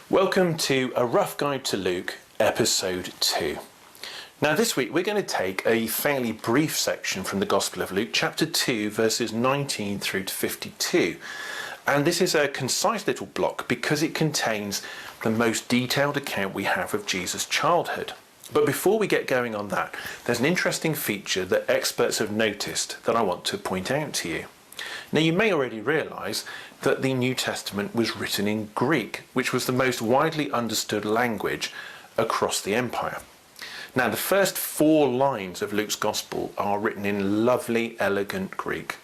Welcome to A Rough Guide to Luke, Episode 2. Now this week we're going to take a fairly brief section from the Gospel of Luke, chapter 2, verses 19 through to 52. And this is a concise little block because it contains the most detailed account we have of Jesus' childhood. But before we get going on that, there's an interesting feature that experts have noticed that I want to point out to you. Now you may already realise that the New Testament was written in Greek, which was the most widely understood language across the empire. Now the first 4 lines of Luke's Gospel are written in lovely, elegant Greek.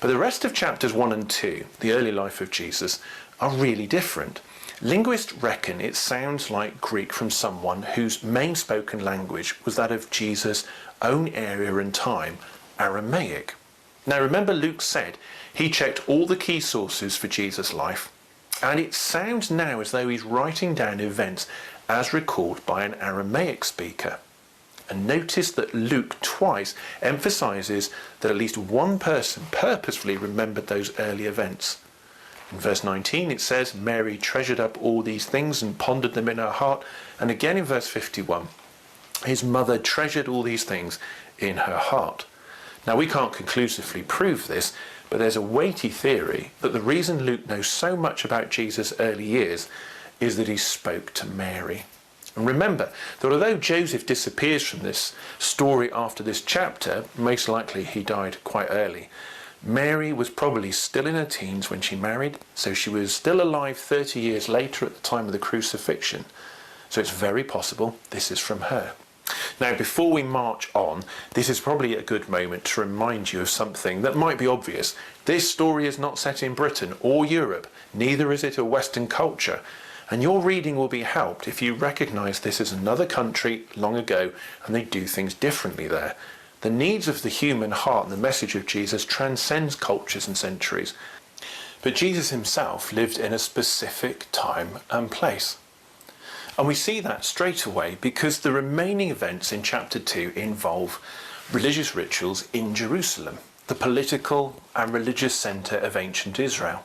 But the rest of chapters 1 and 2, the early life of Jesus, are really different. Linguists reckon it sounds like Greek from someone whose main spoken language was that of Jesus' own area and time, Aramaic. Now remember, Luke said he checked all the key sources for Jesus' life, and it sounds now as though he's writing down events as recalled by an Aramaic speaker. And notice that Luke twice emphasises that at least one person purposefully remembered those early events. In verse 19 it says, Mary treasured up all these things and pondered them in her heart. And again in verse 51, his mother treasured all these things in her heart. Now we can't conclusively prove this, but there's a weighty theory that the reason Luke knows so much about Jesus' early years is that he spoke to Mary. And remember that although Joseph disappears from this story after this chapter, most likely he died quite early, Mary was probably still in her teens when she married, so she was still alive 30 years later at the time of the crucifixion. So it's very possible this is from her. Now, before we march on, this is probably a good moment to remind you of something that might be obvious. This story is not set in Britain or Europe, neither is it a Western culture, and your reading will be helped if you recognise this is another country long ago and they do things differently there. The needs of the human heart and the message of Jesus transcends cultures and centuries. But Jesus himself lived in a specific time and place. And we see that straight away because the remaining events in chapter 2 involve religious rituals in Jerusalem, the political and religious centre of ancient Israel.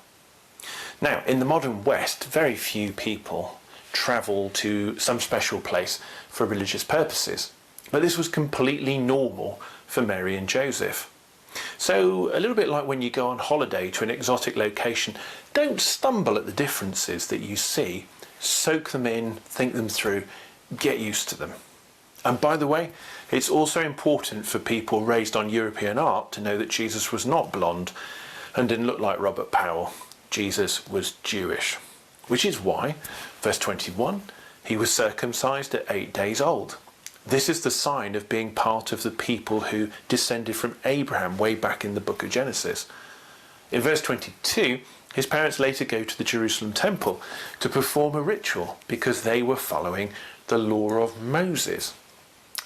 Now, in the modern West, very few people travel to some special place for religious purposes. But this was completely normal for Mary and Joseph. So, a little bit like when you go on holiday to an exotic location, don't stumble at the differences that you see. Soak them in, think them through, get used to them. And by the way, it's also important for people raised on European art to know that Jesus was not blonde and didn't look like Robert Powell. Jesus was Jewish, which is why, verse 21, he was circumcised at 8 days old. This is the sign of being part of the people who descended from Abraham way back in the book of Genesis. In verse 22, his parents later go to the Jerusalem temple to perform a ritual because they were following the law of Moses.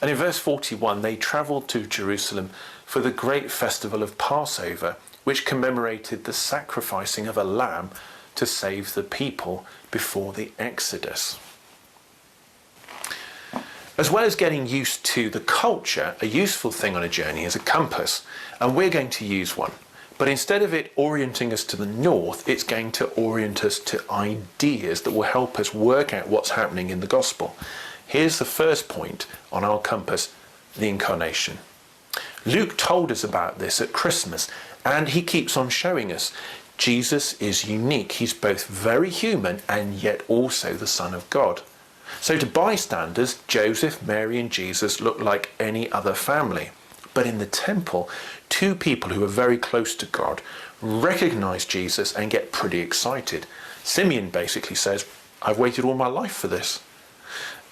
And in verse 41, they travelled to Jerusalem for the great festival of Passover, which commemorated the sacrificing of a lamb to save the people before the Exodus. As well as getting used to the culture, a useful thing on a journey is a compass, and we're going to use one. But instead of it orienting us to the north, it's going to orient us to ideas that will help us work out what's happening in the gospel. Here's the first point on our compass, the incarnation. Luke told us about this at Christmas, and he keeps on showing us Jesus is unique. He's both very human and yet also the Son of God. So to bystanders, Joseph, Mary and Jesus look like any other family. But in the temple, 2 people who are very close to God recognize Jesus and get pretty excited. Simeon basically says, I've waited all my life for this.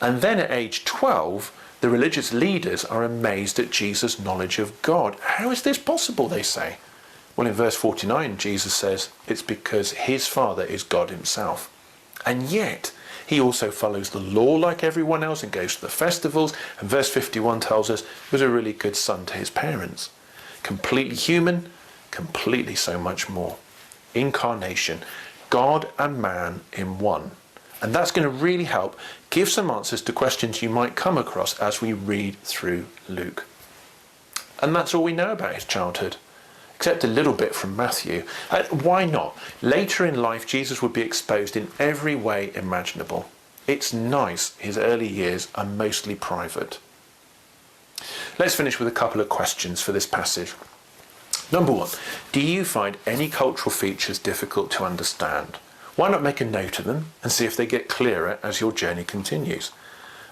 And then at age 12, the religious leaders are amazed at Jesus' knowledge of God. How is this possible, they say? Well, in verse 49, Jesus says it's because his Father is God himself. And yet, He also follows the law like everyone else and goes to the festivals. And verse 51 tells us he was a really good son to his parents. Completely human, completely so much more. Incarnation, God and man in one. And that's going to really help give some answers to questions you might come across as we read through Luke. And that's all we know about his childhood, except a little bit from Matthew. Why not? Later in life, Jesus would be exposed in every way imaginable. It's nice his early years are mostly private. Let's finish with a couple of questions for this passage. Number one, do you find any cultural features difficult to understand? Why not make a note of them and see if they get clearer as your journey continues?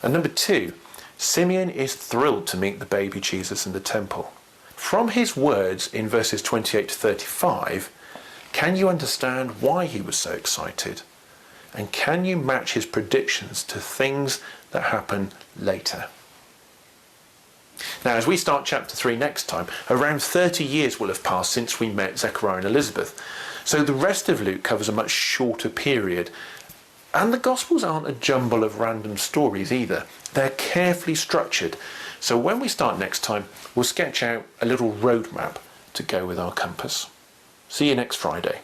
And number two, Simeon is thrilled to meet the baby Jesus in the temple. From his words in verses 28 to 35, can you understand why he was so excited? And can you match his predictions to things that happen later? Now, as we start chapter 3 next time, around 30 years will have passed since we met Zechariah and Elizabeth. So the rest of Luke covers a much shorter period. And the Gospels aren't a jumble of random stories either. They're carefully structured. So when we start next time, we'll sketch out a little roadmap to go with our compass. See you next Friday.